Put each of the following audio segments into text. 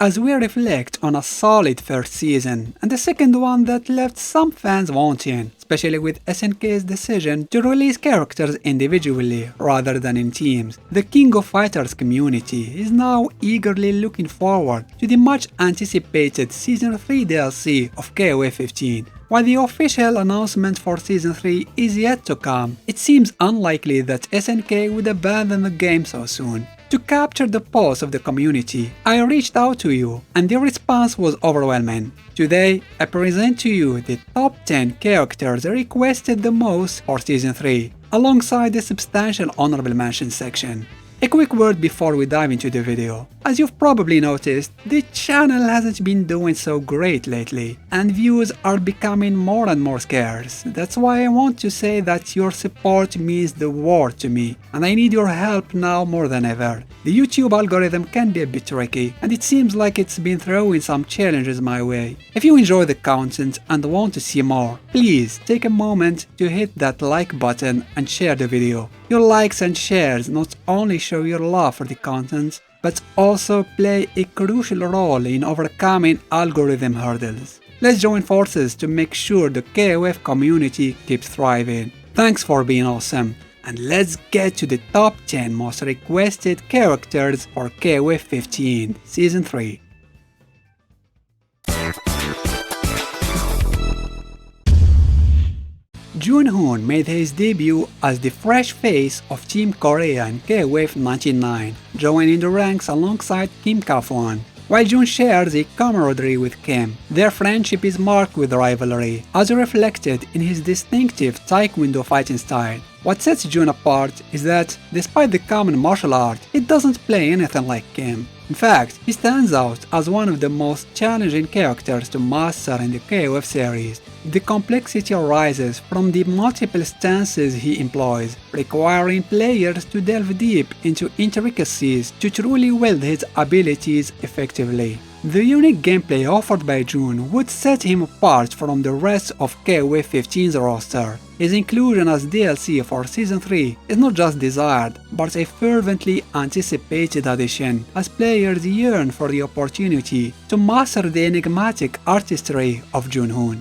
as we reflect on a solid first season, and the second one that left some fans wanting, especially with SNK's decision to release characters individually rather than in teams. The King of Fighters community is now eagerly looking forward to the much anticipated Season 3 DLC of KOF 15. While the official announcement for Season 3 is yet to come, it seems unlikely that SNK would abandon the game so soon. To capture the pulse of the community, I reached out to you, and the response was overwhelming. Today, I present to you the top 10 characters requested the most for Season 3, alongside the substantial honorable mention section. A quick word before we dive into the video. As you've probably noticed, the channel hasn't been doing so great lately, and views are becoming more and more scarce. That's why I want to say that your support means the world to me, and I need your help now more than ever. The YouTube algorithm can be a bit tricky, and it seems like it's been throwing some challenges my way. If you enjoy the content and want to see more, please take a moment to hit that like button and share the video. Your likes and shares not only show your love for the content, but also play a crucial role in overcoming algorithm hurdles. Let's join forces to make sure the KOF community keeps thriving. Thanks for being awesome, and let's get to the top 10 most requested characters for KOF 15 Season 3. Junhoon made his debut as the fresh face of Team Korea in KOF 99, joining the ranks alongside Kim Kafwan. While Jun shares a camaraderie with Kim, their friendship is marked with rivalry, as reflected in his distinctive taekwondo fighting style. What sets Jun apart is that, despite the common martial art, he doesn't play anything like Kim. In fact, he stands out as one of the most challenging characters to master in the KOF series. The complexity arises from the multiple stances he employs, requiring players to delve deep into intricacies to truly wield his abilities effectively. The unique gameplay offered by Jun would set him apart from the rest of KOF 15's roster. His inclusion as DLC for Season 3 is not just desired, but a fervently anticipated addition, as players yearn for the opportunity to master the enigmatic artistry of Junhoon.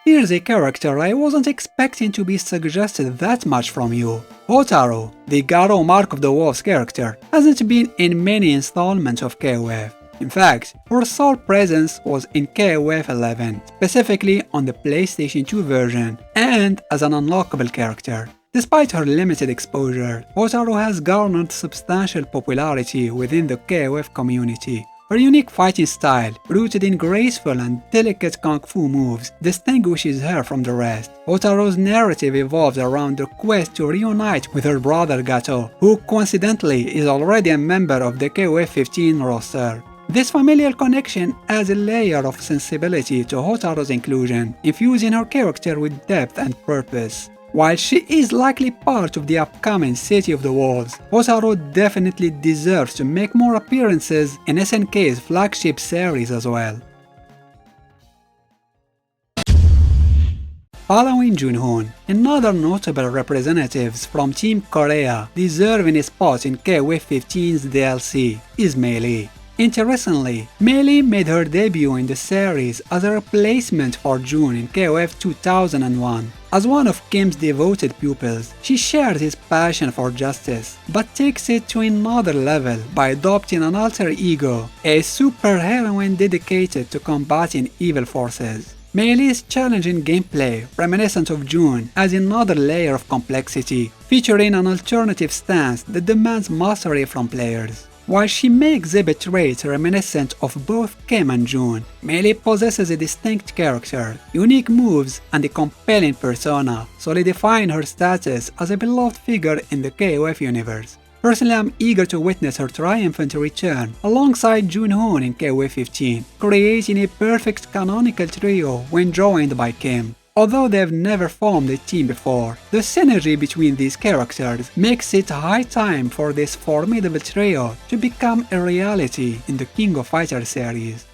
Here's a character I wasn't expecting to be suggested that much from you. Hotaru, the Garou Mark of the Wolves character, hasn't been in many installments of KOF. In fact, her sole presence was in KOF 11, specifically on the PlayStation 2 version, and as an unlockable character. Despite her limited exposure, Hotaru has garnered substantial popularity within the KOF community. Her unique fighting style, rooted in graceful and delicate kung fu moves, distinguishes her from the rest. Hotaru's narrative evolves around the quest to reunite with her brother Gato, who coincidentally is already a member of the KOF 15 roster. This familial connection adds a layer of sensibility to Hotaru's inclusion, infusing her character with depth and purpose. While she is likely part of the upcoming City of the Wolves, Hotaru definitely deserves to make more appearances in SNK's flagship series as well. Following Junhoon, another notable representatives from Team Korea deserving a spot in KOF 15's DLC is Meili. Interestingly, Meili made her debut in the series as a replacement for Jun in KOF 2001. As one of Kim's devoted pupils, she shares his passion for justice, but takes it to another level by adopting an alter ego, a superheroine dedicated to combating evil forces. Meili's challenging gameplay, reminiscent of Jun, adds another layer of complexity, featuring an alternative stance that demands mastery from players. While she may exhibit traits reminiscent of both Kim and Jun, Meili possesses a distinct character, unique moves, and a compelling persona, solidifying her status as a beloved figure in the KOF universe. Personally, I'm eager to witness her triumphant return alongside Junhoon in KOF 15, creating a perfect canonical trio when joined by Kim. Although they've never formed a team before, the synergy between these characters makes it high time for this formidable trio to become a reality in the King of Fighters series.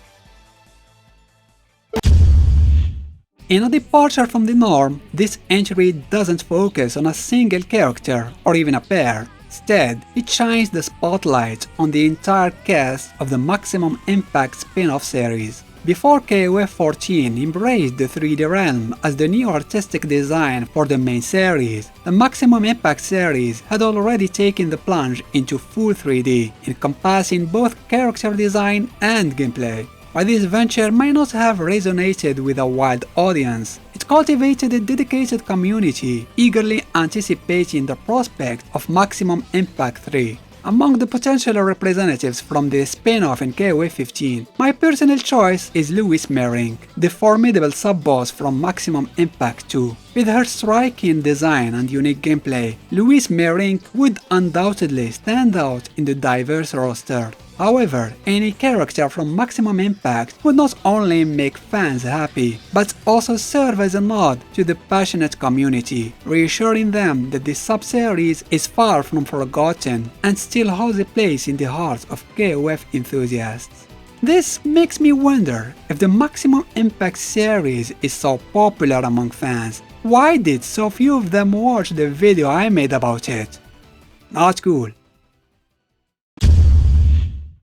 In a departure from the norm, this entry doesn't focus on a single character or even a pair. Instead, it shines the spotlight on the entire cast of the Maximum Impact spin-off series. Before KOF 14 embraced the 3D realm as the new artistic design for the main series, the Maximum Impact series had already taken the plunge into full 3D, encompassing both character design and gameplay. While this venture may not have resonated with a wide audience, it cultivated a dedicated community, eagerly anticipating the prospect of Maximum Impact 3. Among the potential representatives from the spin-off in KOF 15, my personal choice is Louise Merring, the formidable sub-boss from Maximum Impact 2. With her striking design and unique gameplay, Louise Merring would undoubtedly stand out in the diverse roster. However, any character from Maximum Impact would not only make fans happy, but also serve as a nod to the passionate community, reassuring them that this sub-series is far from forgotten and still holds a place in the hearts of KOF enthusiasts. This makes me wonder, if the Maximum Impact series is so popular among fans, why did so few of them watch the video I made about it? Not cool.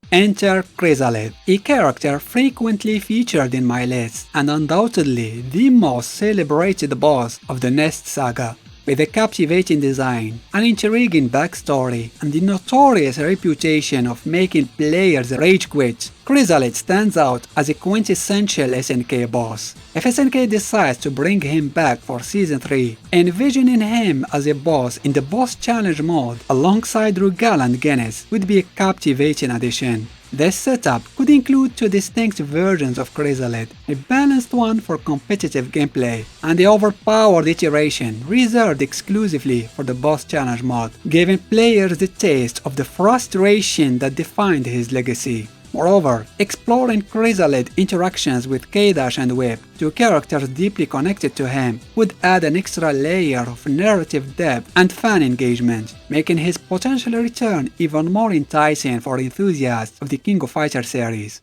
Enter Chrysalid, a character frequently featured in my list and undoubtedly the most celebrated boss of the Nest saga. With a captivating design, an intriguing backstory, and the notorious reputation of making players rage quit, Chrysalid stands out as a quintessential SNK boss. If SNK decides to bring him back for Season 3, envisioning him as a boss in the boss challenge mode alongside Rugal and Guinness would be a captivating addition. This setup could include two distinct versions of Chrysalid, a balanced one for competitive gameplay, and the overpowered iteration reserved exclusively for the boss challenge mode, giving players the taste of the frustration that defined his legacy. Moreover, exploring Chrysalid interactions with K-Dash and Whip, two characters deeply connected to him, would add an extra layer of narrative depth and fan engagement, making his potential return even more enticing for enthusiasts of the King of Fighters series.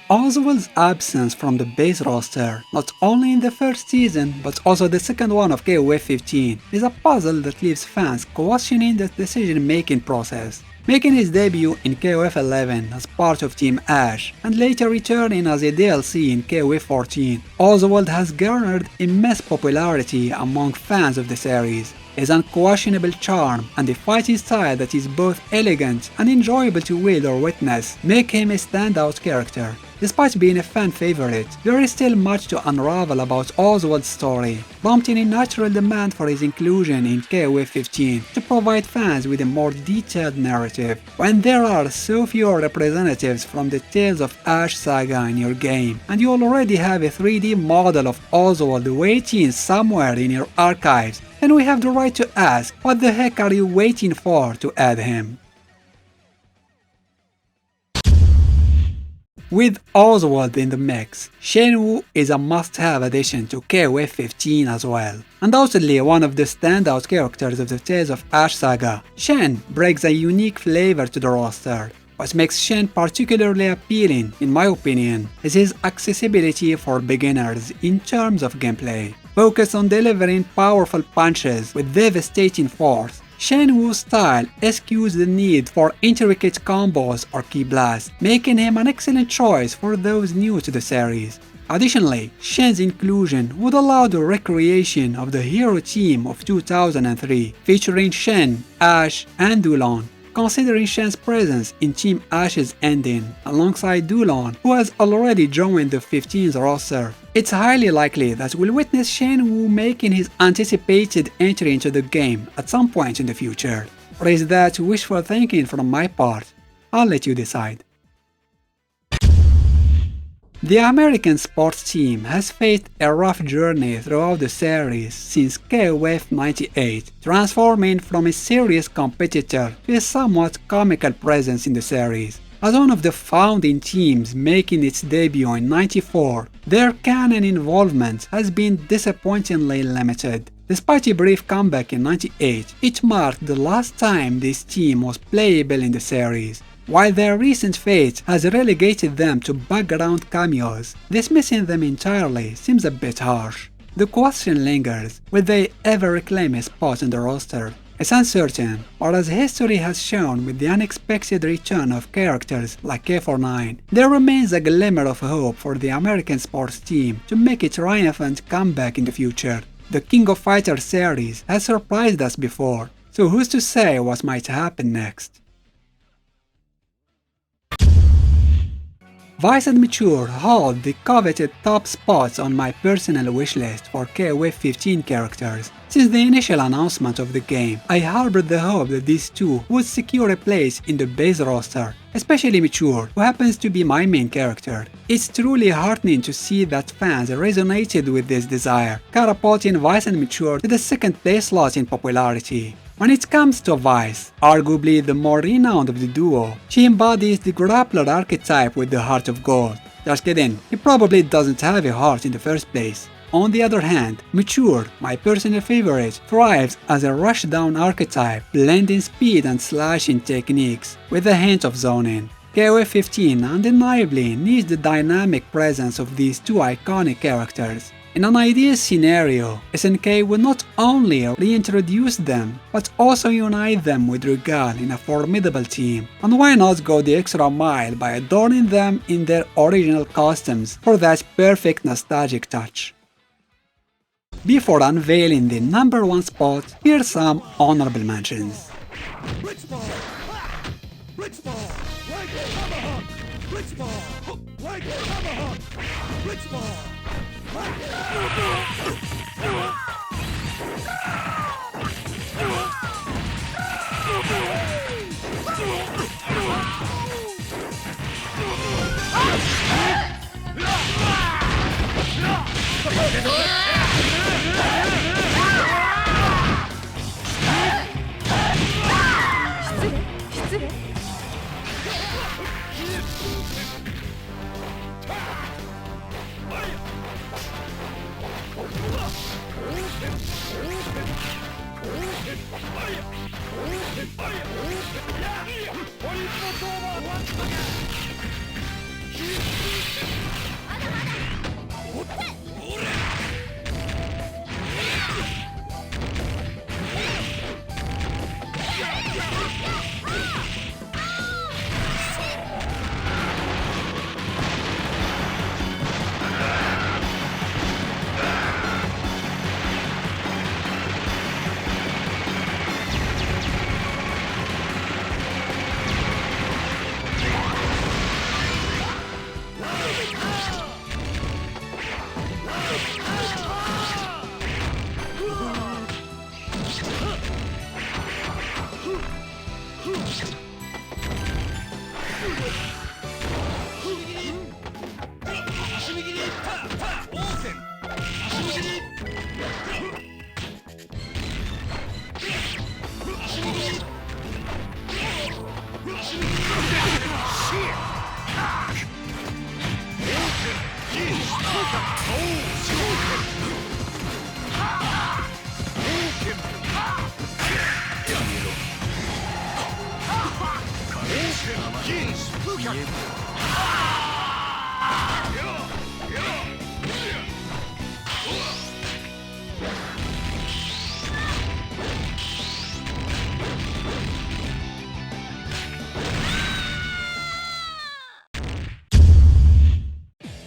Oswald's absence from the base roster, not only in the first season but also the second one of KOF 15, is a puzzle that leaves fans questioning the decision-making process. Making his debut in KOF 11 as part of Team Ash, and later returning as a DLC in KOF 14, Oswald has garnered immense popularity among fans of the series. His unquestionable charm and the fighting style that is both elegant and enjoyable to wield or witness make him a standout character. Despite being a fan favorite, there is still much to unravel about Oswald's story, prompting a natural demand for his inclusion in KOF 15 to provide fans with a more detailed narrative. When there are so few representatives from the Tales of Ash saga in your game, and you already have a 3D model of Oswald waiting somewhere in your archives, then we have the right to ask, what the heck are you waiting for to add him? With Oswald in the mix, Shenwu is a must-have addition to KOF 15 as well. Undoubtedly one of the standout characters of the Tales of Ash saga, Shen brings a unique flavor to the roster. What makes Shen particularly appealing, in my opinion, is his accessibility for beginners in terms of gameplay. Focused on delivering powerful punches with devastating force, Shenwu's style eschews the need for intricate combos or ki blasts, making him an excellent choice for those new to the series. Additionally, Shen's inclusion would allow the recreation of the hero team of 2003, featuring Shen, Ash, and Dulon. Considering Shen's presence in Team Ash's ending, alongside Dulon, who has already joined the 15th roster, it's highly likely that we'll witness Shenwu making his anticipated entry into the game at some point in the future. Or is that wishful thinking from my part? I'll let you decide. The American sports team has faced a rough journey throughout the series since KOF 98, transforming from a serious competitor to a somewhat comical presence in the series. As one of the founding teams making its debut in 94, their canon involvement has been disappointingly limited. Despite a brief comeback in 98, it marked the last time this team was playable in the series. While their recent fate has relegated them to background cameos, dismissing them entirely seems a bit harsh. the question lingers, will they ever reclaim a spot in the roster? It's uncertain, but as history has shown with the unexpected return of characters like K49, there remains a glimmer of hope for the American sports team to make a triumphant comeback in the future. The King of Fighters series has surprised us before, so who's to say what might happen next? Vice and Mature hold the coveted top spots on my personal wishlist for KOF 15 characters. Since the initial announcement of the game, I harbored the hope that these two would secure a place in the base roster, especially Mature, who happens to be my main character. It's truly heartening to see that fans resonated with this desire, catapulting Vice and Mature to the second place slot in popularity. When it comes to Vice, arguably the more renowned of the duo, she embodies the grappler archetype with the heart of gold. Just kidding, he probably doesn't have a heart in the first place. On the other hand, Mature, my personal favorite, thrives as a rushdown archetype, blending speed and slashing techniques with a hint of zoning. KOF 15 undeniably needs the dynamic presence of these two iconic characters. In an ideal scenario, SNK would not only reintroduce them, but also unite them with Regal in a formidable team. And why not go the extra mile by adorning them in their original costumes for that perfect nostalgic touch? Before unveiling the number one spot, here's some honorable mentions.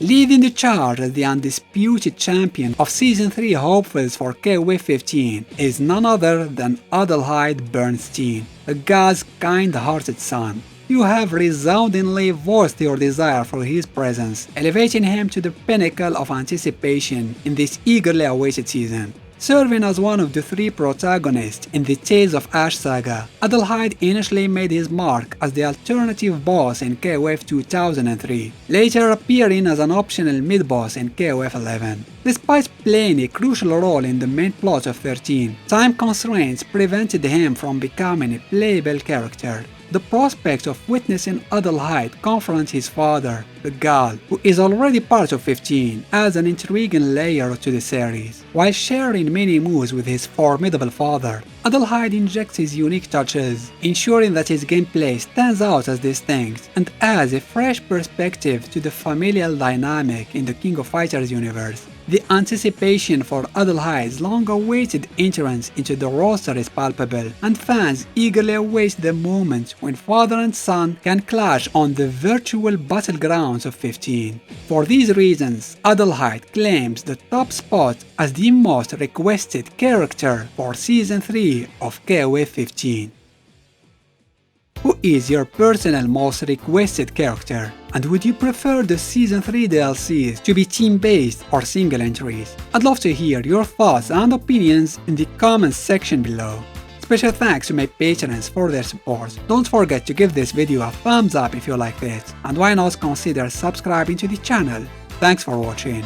Leading the charge as the undisputed champion of Season 3 hopefuls for KOF 15 is none other than Adelheid Bernstein, a god's kind-hearted son. You have resoundingly voiced your desire for his presence, elevating him to the pinnacle of anticipation in this eagerly awaited season. Serving as one of the three protagonists in the Tales of Ash saga, Adelheid initially made his mark as the alternative boss in KOF 2003, later appearing as an optional mid-boss in KOF 11. Despite playing a crucial role in the main plot of 13, time constraints prevented him from becoming a playable character. The prospect of witnessing Adelheid confront his father, the Gal, who is already part of 15, adds an intriguing layer to the series. While sharing many moves with his formidable father, Adelheid injects his unique touches, ensuring that his gameplay stands out as distinct and adds a fresh perspective to the familial dynamic in the King of Fighters universe. The anticipation for Adelhai's long-awaited entrance into the roster is palpable, and fans eagerly await the moment when father and son can clash on the virtual battlegrounds of 15. For these reasons, Adelheid claims the top spot as the most requested character for Season 3 of KOF 15. Who is your personal most requested character? And would you prefer the Season 3 DLCs to be team-based or single entries? I'd love to hear your thoughts and opinions in the comments section below. Special thanks to my patrons for their support. Don't forget to give this video a thumbs up if you liked it, and why not consider subscribing to the channel. Thanks for watching.